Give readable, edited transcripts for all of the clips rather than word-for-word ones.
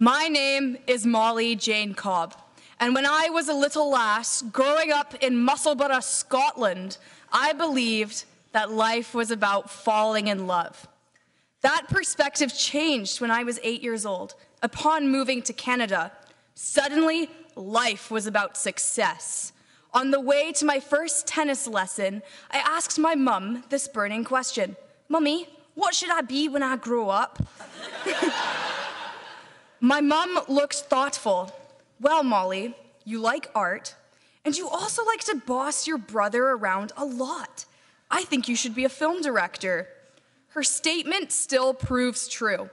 My name is Molly Jane Cobb, and when I was a little lass growing up in Musselburgh, Scotland, I believed that life was about falling in love. That perspective changed when I was 8 years old. Upon moving to Canada, suddenly life was about success. On the way to my first tennis lesson, I asked my mum this burning question: "Mummy, what should I be when I grow up?" My mum looked thoughtful. "Well, Molly, you like art, and you also like to boss your brother around a lot. I think you should be a film director." Her statement still proves true.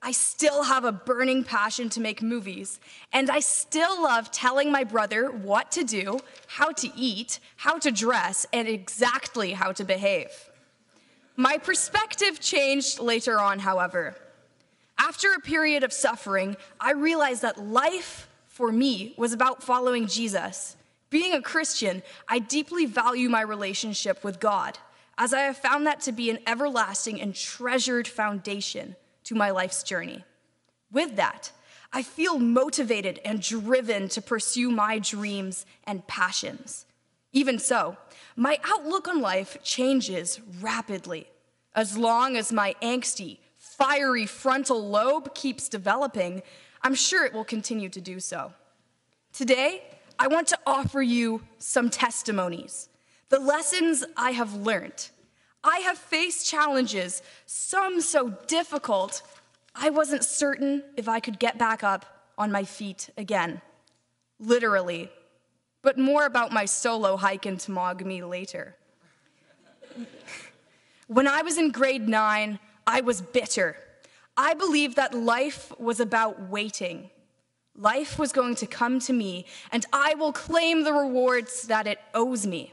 I still have a burning passion to make movies, and I still love telling my brother what to do, how to eat, how to dress, and exactly how to behave. My perspective changed later on, however. After a period of suffering, I realized that life, for me, was about following Jesus. Being a Christian, I deeply value my relationship with God, as I have found that to be an everlasting and treasured foundation to my life's journey. With that, I feel motivated and driven to pursue my dreams and passions. Even so, my outlook on life changes rapidly. As long as my angsty, fiery frontal lobe keeps developing, I'm sure it will continue to do so. Today, I want to offer you some testimonies, the lessons I have learned. I have faced challenges, some so difficult, I wasn't certain if I could get back up on my feet again. Literally, but more about my solo hike in Temagami later. When I was in grade 9, I was bitter. I believed that life was about waiting. Life was going to come to me, and I will claim the rewards that it owes me.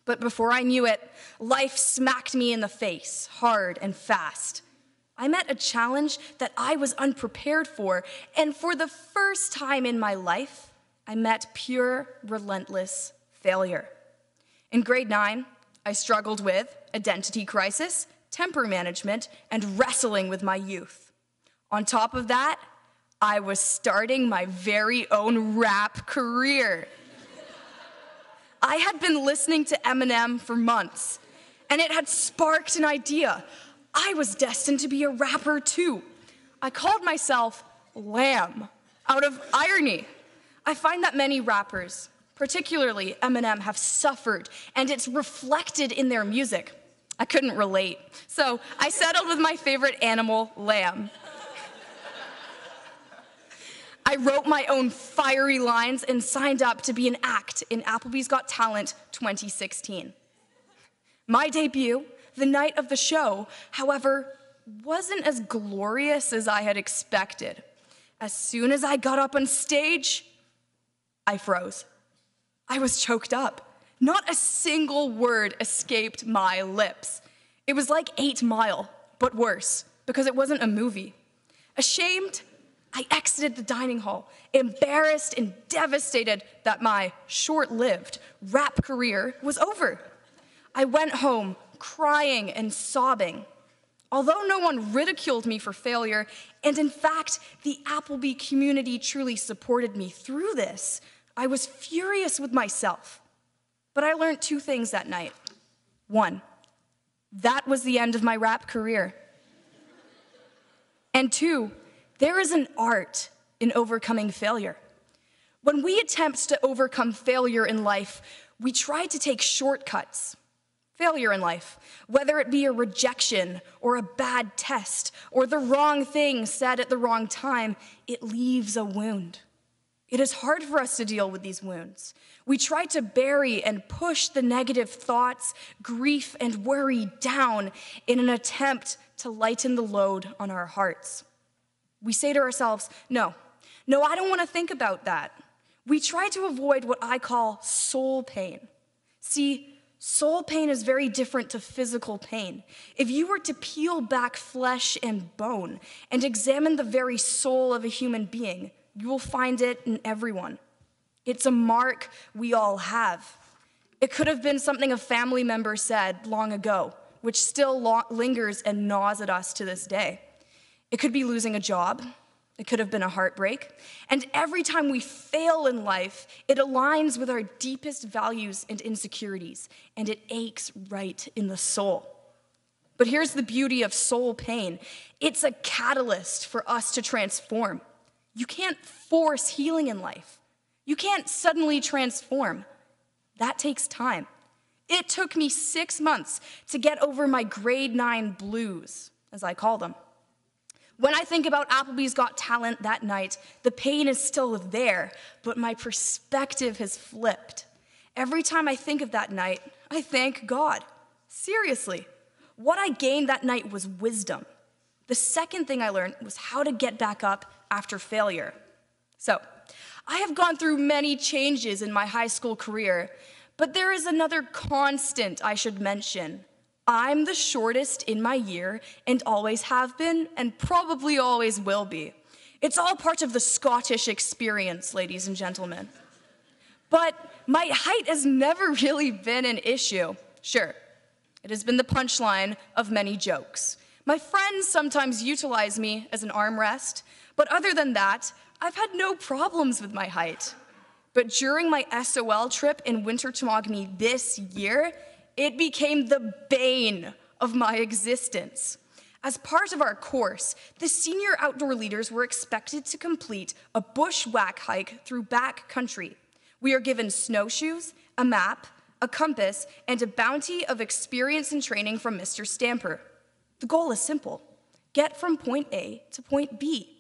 But before I knew it, life smacked me in the face, hard and fast. I met a challenge that I was unprepared for, and for the first time in my life, I met pure, relentless failure. In grade 9, I struggled with identity crisis, temper management, and wrestling with my youth. On top of that, I was starting my very own rap career. I had been listening to Eminem for months, and it had sparked an idea. I was destined to be a rapper too. I called myself Lamb, out of irony. I find that many rappers, particularly Eminem, have suffered, and it's reflected in their music. I couldn't relate, so I settled with my favorite animal, lamb. I wrote my own fiery lines and signed up to be an act in Applebee's Got Talent 2016. My debut, the night of the show, however, wasn't as glorious as I had expected. As soon as I got up on stage, I froze. I was choked up. Not a single word escaped my lips. It was like 8 Mile, but worse, because it wasn't a movie. Ashamed, I exited the dining hall, embarrassed and devastated that my short-lived rap career was over. I went home, crying and sobbing. Although no one ridiculed me for failure, and in fact, the Applebee community truly supported me through this, I was furious with myself. But I learned 2 things that night. 1, that was the end of my rap career. And 2, there is an art in overcoming failure. When we attempt to overcome failure in life, we try to take shortcuts. Failure in life, whether it be a rejection or a bad test or the wrong thing said at the wrong time, it leaves a wound. It is hard for us to deal with these wounds. We try to bury and push the negative thoughts, grief, and worry down in an attempt to lighten the load on our hearts. We say to ourselves, no, I don't want to think about that. We try to avoid what I call soul pain. See, soul pain is very different to physical pain. If you were to peel back flesh and bone and examine the very soul of a human being, you will find it in everyone. It's a mark we all have. It could have been something a family member said long ago, which still lingers and gnaws at us to this day. It could be losing a job, It could have been a heartbreak. And every time we fail in life, it aligns with our deepest values and insecurities, and it aches right in the soul. But here's the beauty of soul pain. It's a catalyst for us to transform. You can't force healing in life. You can't suddenly transform. That takes time. It took me 6 months to get over my grade 9 blues, as I call them. When I think about Applebee's Got Talent that night, the pain is still there, but my perspective has flipped. Every time I think of that night, I thank God. Seriously. What I gained that night was wisdom. The second thing I learned was how to get back up after failure. So, I have gone through many changes in my high school career, but there is another constant I should mention. I'm the shortest in my year and always have been and probably always will be. It's all part of the Scottish experience, ladies and gentlemen. But my height has never really been an issue. Sure, it has been the punchline of many jokes. My friends sometimes utilize me as an armrest, but other than that, I've had no problems with my height. But during my SOL trip in Winter Temagami this year, it became the bane of my existence. As part of our course, the senior outdoor leaders were expected to complete a bushwhack hike through back country. We are given snowshoes, a map, a compass, and a bounty of experience and training from Mr. Stamper. The goal is simple: get from point A to point B.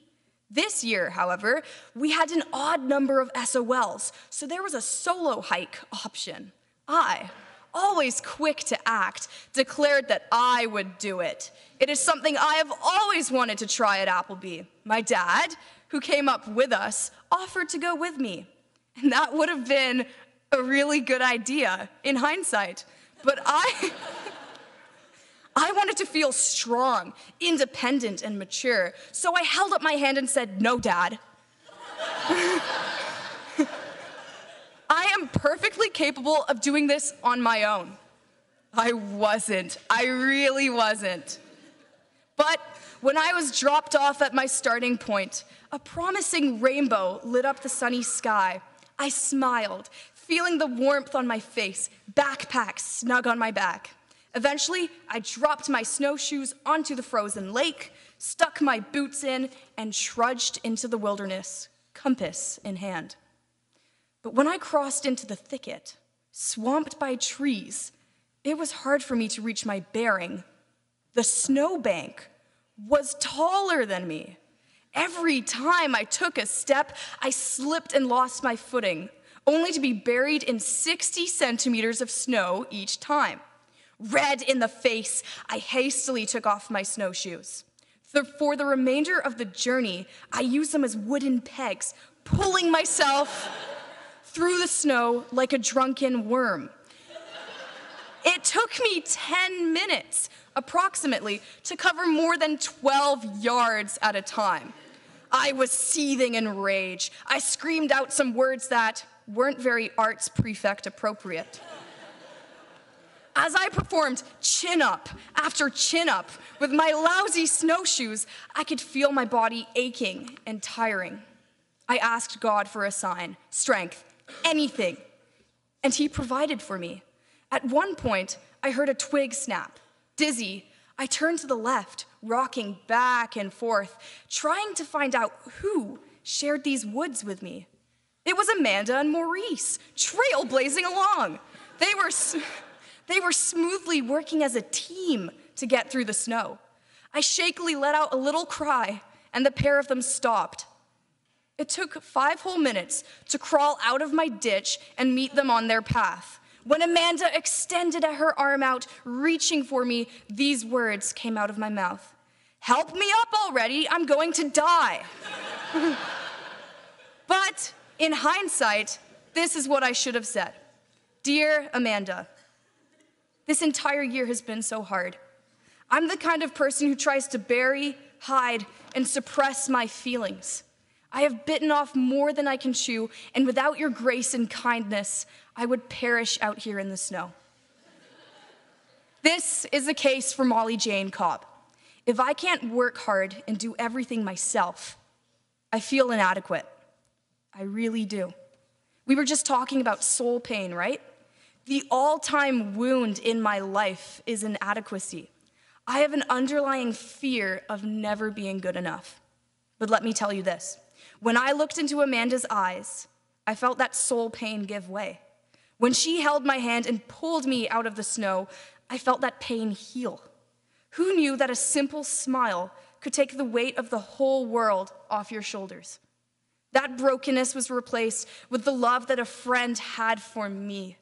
This year, however, we had an odd number of SOLs, so there was a solo hike option. I, always quick to act, declared that I would do it. It is something I have always wanted to try at Applebee. My dad, who came up with us, offered to go with me. And that would have been a really good idea in hindsight. But I wanted to feel strong, independent, and mature. So I held up my hand and said, "No, Dad." I am perfectly capable of doing this on my own. I wasn't. I really wasn't. But when I was dropped off at my starting point, a promising rainbow lit up the sunny sky. I smiled, feeling the warmth on my face, backpack snug on my back. Eventually, I dropped my snowshoes onto the frozen lake, stuck my boots in, and trudged into the wilderness, compass in hand. But when I crossed into the thicket, swamped by trees, it was hard for me to reach my bearing. The snowbank was taller than me. Every time I took a step, I slipped and lost my footing, only to be buried in 60 centimeters of snow each time. Red in the face, I hastily took off my snowshoes. For the remainder of the journey, I used them as wooden pegs, pulling myself through the snow like a drunken worm. It took me 10 minutes, approximately, to cover more than 12 yards at a time. I was seething in rage. I screamed out some words that weren't very arts prefect appropriate. As I performed chin-up after chin-up with my lousy snowshoes, I could feel my body aching and tiring. I asked God for a sign, strength, anything, and He provided for me. At one point, I heard a twig snap. Dizzy, I turned to the left, rocking back and forth, trying to find out who shared these woods with me. It was Amanda and Maurice, trailblazing along. They were smoothly working as a team to get through the snow. I shakily let out a little cry, and the pair of them stopped. It took 5 whole minutes to crawl out of my ditch and meet them on their path. When Amanda extended her arm out, reaching for me, these words came out of my mouth. "Help me up already, I'm going to die." But in hindsight, this is what I should have said. Dear Amanda, this entire year has been so hard. I'm the kind of person who tries to bury, hide, and suppress my feelings. I have bitten off more than I can chew, and without your grace and kindness, I would perish out here in the snow. This is a case for Molly Jane Cobb. If I can't work hard and do everything myself, I feel inadequate. I really do. We were just talking about soul pain, right? The all-time wound in my life is inadequacy. I have an underlying fear of never being good enough. But let me tell you this. When I looked into Amanda's eyes, I felt that soul pain give way. When she held my hand and pulled me out of the snow, I felt that pain heal. Who knew that a simple smile could take the weight of the whole world off your shoulders? That brokenness was replaced with the love that a friend had for me.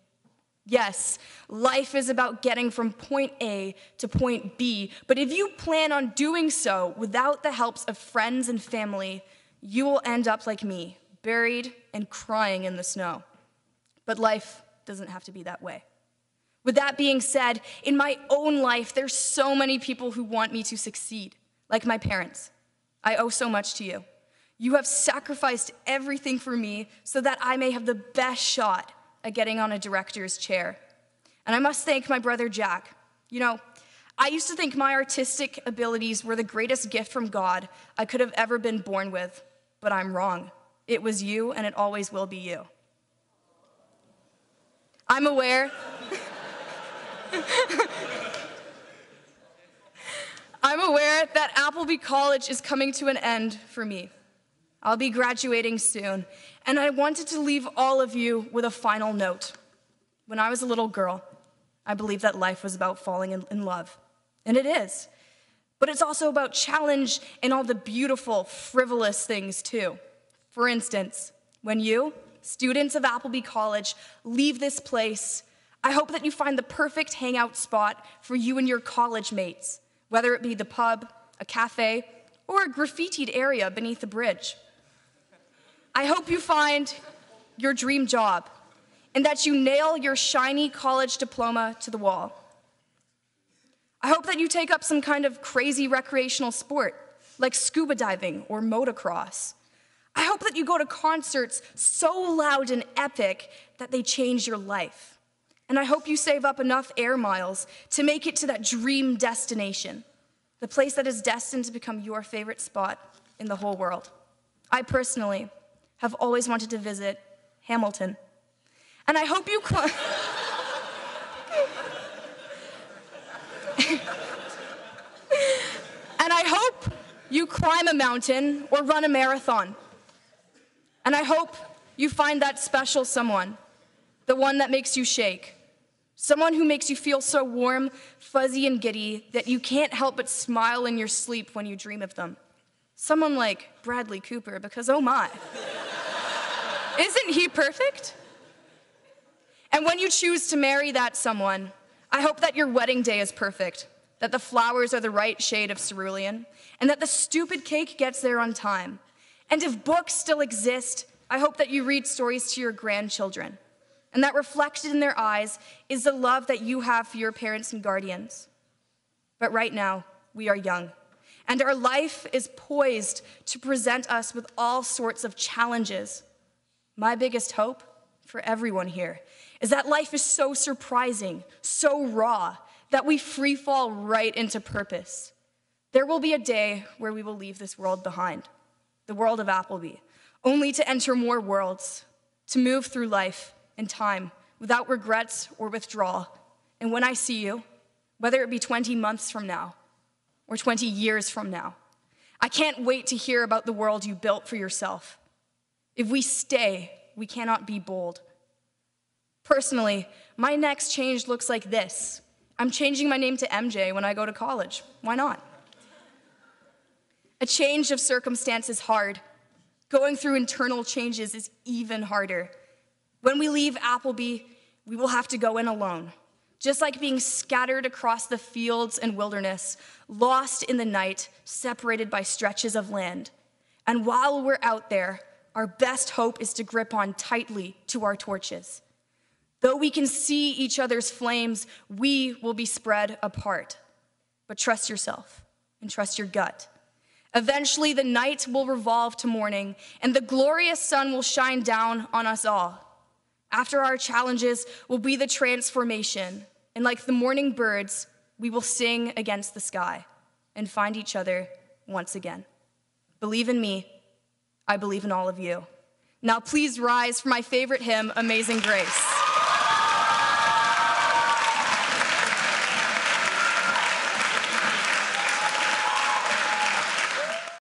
Yes, life is about getting from point A to point B, but if you plan on doing so without the helps of friends and family, you will end up like me, buried and crying in the snow. But life doesn't have to be that way. With that being said, in my own life, there's so many people who want me to succeed, like my parents. I owe so much to you. You have sacrificed everything for me so that I may have the best shot at getting on a director's chair. And I must thank my brother Jack. You know, I used to think my artistic abilities were the greatest gift from God I could have ever been born with, but I'm wrong. It was you, and it always will be you. I'm aware that Appleby College is coming to an end for me. I'll be graduating soon, and I wanted to leave all of you with a final note. When I was a little girl, I believed that life was about falling in love, and it is. But it's also about challenge and all the beautiful, frivolous things too. For instance, when you, students of Appleby College, leave this place, I hope that you find the perfect hangout spot for you and your college mates, whether it be the pub, a cafe, or a graffitied area beneath the bridge. I hope you find your dream job and that you nail your shiny college diploma to the wall. I hope that you take up some kind of crazy recreational sport like scuba diving or motocross. I hope that you go to concerts so loud and epic that they change your life. And I hope you save up enough air miles to make it to that dream destination, the place that is destined to become your favorite spot in the whole world. I personally have always wanted to visit Hamilton. And I hope you And I hope you climb a mountain or run a marathon. And I hope you find that special someone, the one that makes you shake. Someone who makes you feel so warm, fuzzy, and giddy that you can't help but smile in your sleep when you dream of them. Someone like Bradley Cooper, because oh my. Isn't he perfect? And when you choose to marry that someone, I hope that your wedding day is perfect, that the flowers are the right shade of cerulean, and that the stupid cake gets there on time. And if books still exist, I hope that you read stories to your grandchildren, and that reflected in their eyes is the love that you have for your parents and guardians. But right now, we are young, and our life is poised to present us with all sorts of challenges. My biggest hope for everyone here is that life is so surprising, so raw, that we free fall right into purpose. There will be a day where we will leave this world behind, the world of Appleby, only to enter more worlds, to move through life and time without regrets or withdrawal. And when I see you, whether it be 20 months from now or 20 years from now, I can't wait to hear about the world you built for yourself. If we stay, we cannot be bold. Personally, my next change looks like this. I'm changing my name to MJ when I go to college. Why not? A change of circumstance is hard. Going through internal changes is even harder. When we leave Appleby, we will have to go in alone. Just like being scattered across the fields and wilderness, lost in the night, separated by stretches of land. And while we're out there, our best hope is to grip on tightly to our torches. Though we can see each other's flames, we will be spread apart. But trust yourself and trust your gut. Eventually, the night will revolve to morning, and the glorious sun will shine down on us all. After our challenges will be the transformation, and like the morning birds, we will sing against the sky and find each other once again. Believe in me, I believe in all of you. Now please rise for my favorite hymn, Amazing Grace.